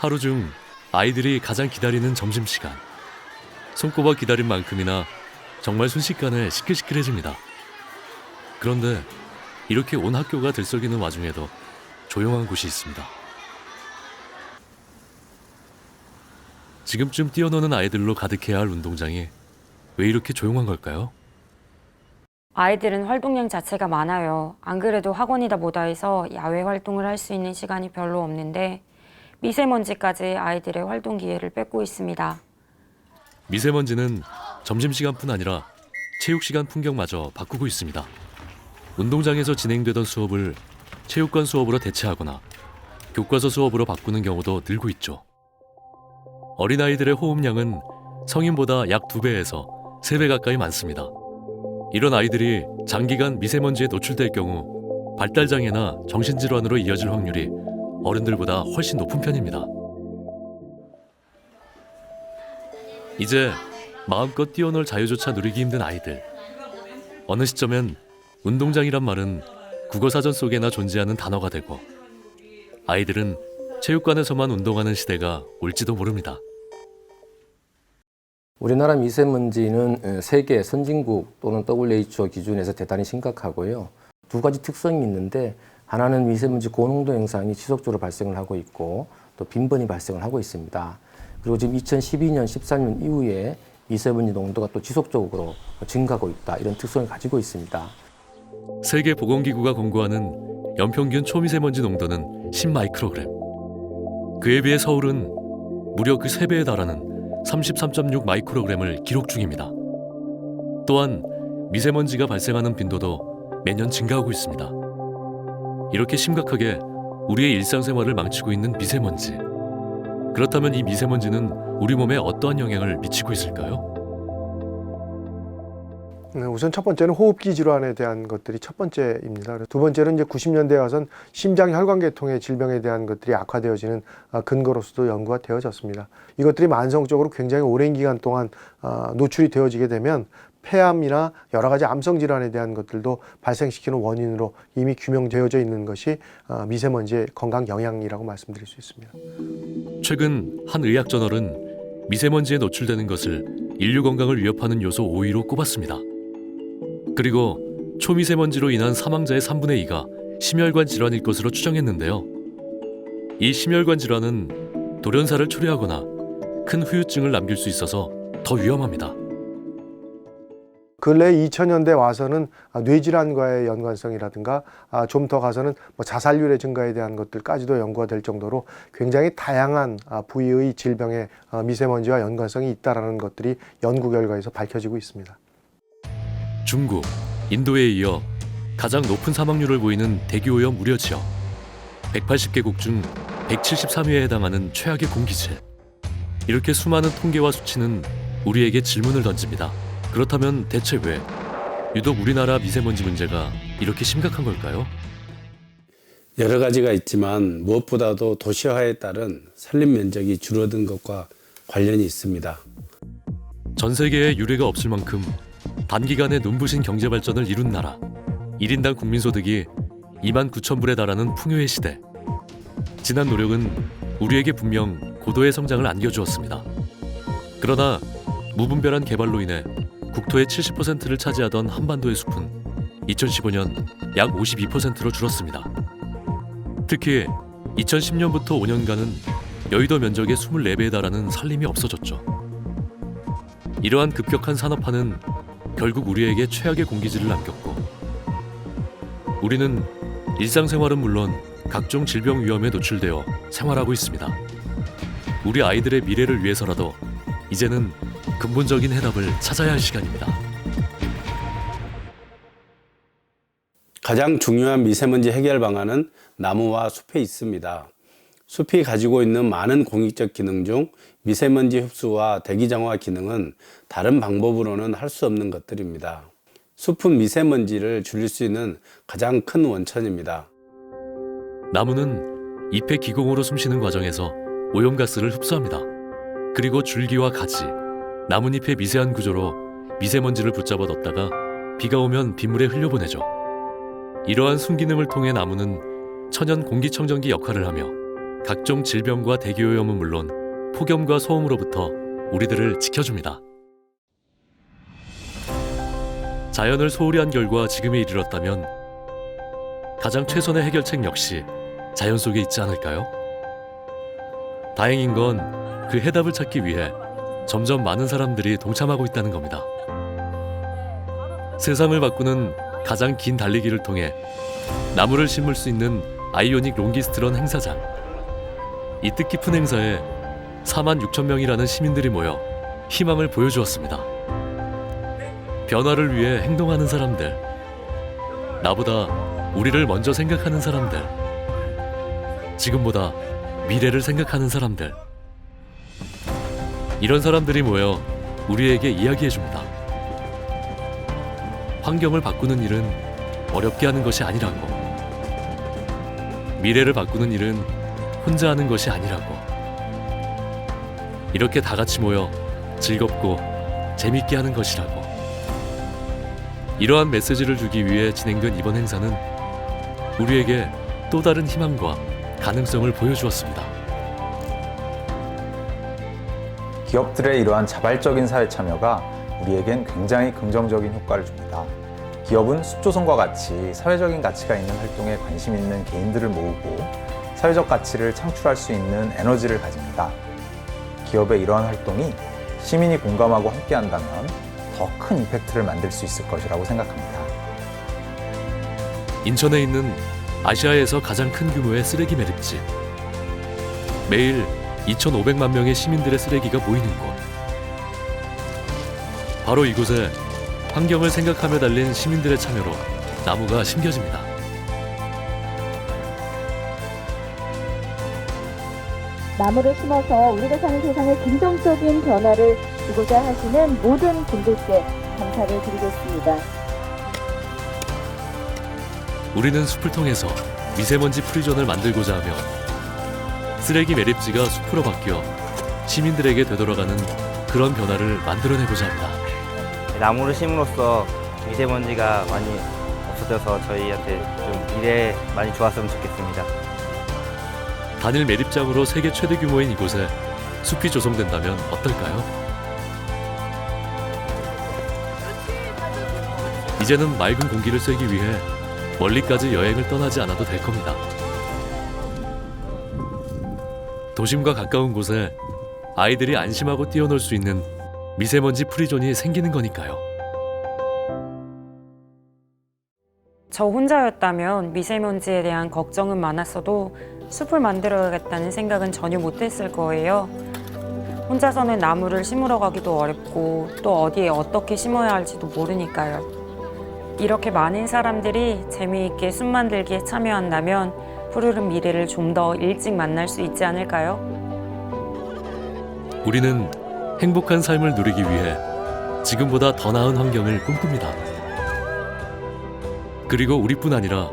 하루 중 아이들이 가장 기다리는 점심시간. 손꼽아 기다린 만큼이나 정말 순식간에 시끌시끌해집니다. 그런데 이렇게 온 학교가 들썩이는 와중에도 조용한 곳이 있습니다. 지금쯤 뛰어노는 아이들로 가득해야 할 운동장이 왜 이렇게 조용한 걸까요? 아이들은 활동량 자체가 많아요. 안 그래도 학원이다 뭐다 해서 야외 활동을 할 수 있는 시간이 별로 없는데 미세먼지까지 아이들의 활동 기회를 뺏고 있습니다. 미세먼지는 점심시간뿐 아니라 체육시간 풍경마저 바꾸고 있습니다. 운동장에서 진행되던 수업을 체육관 수업으로 대체하거나 교과서 수업으로 바꾸는 경우도 늘고 있죠. 어린아이들의 호흡량은 성인보다 약 2배에서 3배 가까이 많습니다. 이런 아이들이 장기간 미세먼지에 노출될 경우 발달장애나 정신질환으로 이어질 확률이 어른들보다 훨씬 높은 편입니다. 이제 마음껏 뛰어놀 자유조차 누리기 힘든 아이들. 어느 시점엔 운동장이란 말은 국어사전 속에나 존재하는 단어가 되고 아이들은 체육관에서만 운동하는 시대가 올지도 모릅니다. 우리나라 미세먼지는 세계 선진국 또는 WHO 기준에서 대단히 심각하고요. 두 가지 특성이 있는데 하나는 미세먼지 고농도 현상이 지속적으로 발생을 하고 있고 또 빈번히 발생을 하고 있습니다. 그리고 지금 2012년, 13년 이후에 미세먼지 농도가 또 지속적으로 증가하고 있다. 이런 특성을 가지고 있습니다. 세계보건기구가 권고하는 연평균 초미세먼지 농도는 10마이크로그램. 그에 비해 서울은 무려 그 3배에 달하는 33.6 마이크로그램을 기록 중입니다. 또한 미세먼지가 발생하는 빈도도 매년 증가하고 있습니다. 이렇게 심각하게 우리의 일상생활을 망치고 있는 미세먼지. 그렇다면 이 미세먼지는 우리 몸에 어떠한 영향을 미치고 있을까요? 우선 첫 번째는 호흡기 질환에 대한 것들이 첫 번째입니다. 두 번째는 이제 90년대에 와선 심장 혈관계통의 질병에 대한 것들이 악화되어지는 근거로서도 연구가 되어졌습니다. 이것들이 만성적으로 굉장히 오랜 기간 동안 노출이 되어지게 되면 폐암이나 여러 가지 암성 질환에 대한 것들도 발생시키는 원인으로 이미 규명되어져 있는 것이 미세먼지의 건강 영향이라고 말씀드릴 수 있습니다. 최근 한 의학저널은 미세먼지에 노출되는 것을 인류 건강을 위협하는 요소 5위로 꼽았습니다. 그리고 초미세먼지로 인한 사망자의 3분의 2가 심혈관 질환일 것으로 추정했는데요. 이 심혈관 질환은 돌연사를 초래하거나 큰 후유증을 남길 수 있어서 더 위험합니다. 근래 2000년대 와서는 뇌질환과의 연관성이라든가 좀 더 가서는 자살률의 증가에 대한 것들까지도 연구가 될 정도로 굉장히 다양한 부위의 질병에 미세먼지와 연관성이 있다는 것들이 연구 결과에서 밝혀지고 있습니다. 중국, 인도에 이어 가장 높은 사망률을 보이는 대기오염 우려 지역. 180개국 중 173위에 해당하는 최악의 공기질. 이렇게 수많은 통계와 수치는 우리에게 질문을 던집니다. 그렇다면 대체 왜 유독 우리나라 미세먼지 문제가 이렇게 심각한 걸까요? 여러 가지가 있지만 무엇보다도 도시화에 따른 산림 면적이 줄어든 것과 관련이 있습니다. 전 세계에 유례가 없을 만큼 단기간에 눈부신 경제 발전을 이룬 나라. 1인당 국민소득이 29,000불에 달하는 풍요의 시대. 지난 노력은 우리에게 분명 고도의 성장을 안겨주었습니다. 그러나 무분별한 개발로 인해 국토의 70%를 차지하던 한반도의 숲은 2015년 약 52%로 줄었습니다. 특히 2010년부터 5년간은 여의도 면적의 24배에 달하는 산림이 없어졌죠. 이러한 급격한 산업화는 결국 우리에게 최악의 공기질을 남겼고 우리는 일상생활은 물론 각종 질병 위험에 노출되어 생활하고 있습니다. 우리 아이들의 미래를 위해서라도 이제는 근본적인 해답을 찾아야 할 시간입니다. 가장 중요한 미세먼지 해결 방안은 나무와 숲에 있습니다. 숲이 가지고 있는 많은 공익적 기능 중 미세먼지 흡수와 대기 정화 기능은 다른 방법으로는 할 수 없는 것들입니다. 숲은 미세먼지를 줄일 수 있는 가장 큰 원천입니다. 나무는 잎의 기공으로 숨쉬는 과정에서 오염가스를 흡수합니다. 그리고 줄기와 가지, 나뭇잎의 미세한 구조로 미세먼지를 붙잡아 뒀다가 비가 오면 빗물에 흘려보내죠. 이러한 순기능을 통해 나무는 천연 공기청정기 역할을 하며 각종 질병과 대기오염은 물론 폭염과 소음으로부터 우리들을 지켜줍니다. 자연을 소홀히 한 결과 지금에 이르렀다면 가장 최선의 해결책 역시 자연 속에 있지 않을까요? 다행인 건 그 해답을 찾기 위해 점점 많은 사람들이 동참하고 있다는 겁니다. 세상을 바꾸는 가장 긴 달리기를 통해 나무를 심을 수 있는 아이오닉 롱기스트런 행사장. 이 뜻깊은 행사에 46,000명이라는 시민들이 모여 희망을 보여주었습니다. 변화를 위해 행동하는 사람들, 나보다 우리를 먼저 생각하는 사람들, 지금보다 미래를 생각하는 사람들, 이런 사람들이 모여 우리에게 이야기해줍니다. 환경을 바꾸는 일은 어렵게 하는 것이 아니라고, 미래를 바꾸는 일은 혼자 하는 것이 아니라고, 이렇게 다 같이 모여 즐겁고 재밌게 하는 것이라고. 이러한 메시지를 주기 위해 진행된 이번 행사는 우리에게 또 다른 희망과 가능성을 보여주었습니다. 기업들의 이러한 자발적인 사회 참여가 우리에겐 굉장히 긍정적인 효과를 줍니다. 기업은 숲조성과 같이 사회적인 가치가 있는 활동에 관심 있는 개인들을 모으고 사회적 가치를 창출할 수 있는 에너지를 가집니다. 기업의 이러한 활동이 시민이 공감하고 함께한다면 더 큰 임팩트를 만들 수 있을 것이라고 생각합니다. 인천에 있는 아시아에서 가장 큰 규모의 쓰레기 매립지. 매일 2,500만 명의 시민들의 쓰레기가 모이는 곳. 바로 이곳에 환경을 생각하며 달린 시민들의 참여로 나무가 심겨집니다. 나무를 심어서 우리가 사는 세상에 긍정적인 변화를 주고자 하시는 모든 분들께 감사를 드리겠습니다. 우리는 숲을 통해서 미세먼지 프리존을 만들고자 하며 쓰레기 매립지가 숲으로 바뀌어 시민들에게 되돌아가는 그런 변화를 만들어내고자 합니다. 나무를 심으로써 미세먼지가 많이 없어져서 저희한테 좀 미래에 많이 좋았으면 좋겠습니다. 단일 매립장으로 세계 최대 규모인 이곳에 숲이 조성된다면 어떨까요? 이제는 맑은 공기를 쐬기 위해 멀리까지 여행을 떠나지 않아도 될 겁니다. 도심과 가까운 곳에 아이들이 안심하고 뛰어놀 수 있는 미세먼지 프리존이 생기는 거니까요. 저 혼자였다면 미세먼지에 대한 걱정은 많았어도 숲을 만들어야겠다는 생각은 전혀 못했을 거예요. 혼자서는 나무를 심으러 가기도 어렵고 또 어디에 어떻게 심어야 할지도 모르니까요. 이렇게 많은 사람들이 재미있게 숲 만들기에 참여한다면 푸르른 미래를 좀 더 일찍 만날 수 있지 않을까요? 우리는 행복한 삶을 누리기 위해 지금보다 더 나은 환경을 꿈꿉니다. 그리고 우리뿐 아니라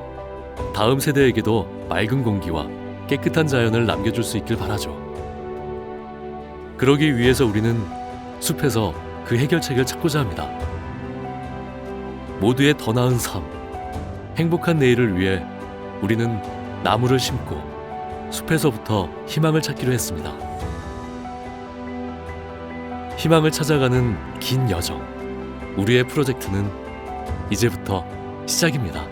다음 세대에게도 맑은 공기와 깨끗한 자연을 남겨줄 수 있길 바라죠. 그러기 위해서 우리는 숲에서 그 해결책을 찾고자 합니다. 모두의 더 나은 삶, 행복한 내일을 위해 우리는 나무를 심고 숲에서부터 희망을 찾기로 했습니다. 희망을 찾아가는 긴 여정, 우리의 프로젝트는 이제부터 시작입니다.